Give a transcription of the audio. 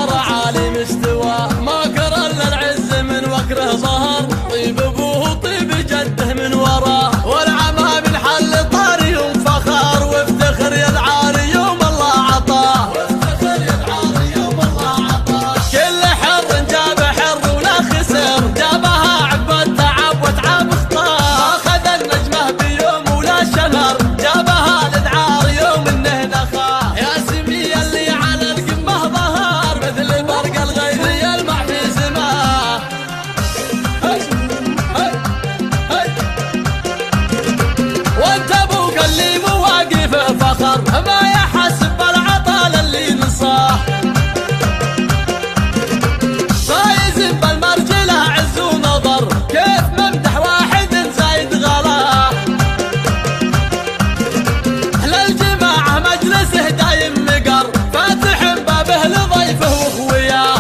الثار عالي مستوى، ما كره الا العز من وكره ظهر، طيب ابوه طيب جده من وراه، والعمى من حل طار يوم فخر، وافتخر يا العاري يوم الله عطاه، وافتخر يا العاري يوم الله عطاه. كل حر جاب حر ولا خسر، جابها عقب التعب وتعب اختار، اخذ النجمه بيوم ولا شهر، جابها للعار يوم انه نخاه. يا سمي اللي على القمه ظهر، مثل برق الغير يلمع في سماه. وانت ابوك اللي مواقف فخر، ما يحسب بالعطال اللي نصاه، فايز بالمرجله عز ونظر، كيف ممدح واحد زايد غلاه. اهل الجماعه مجلسه دايم مقر، فاتح بابه لضيفه واخوياه،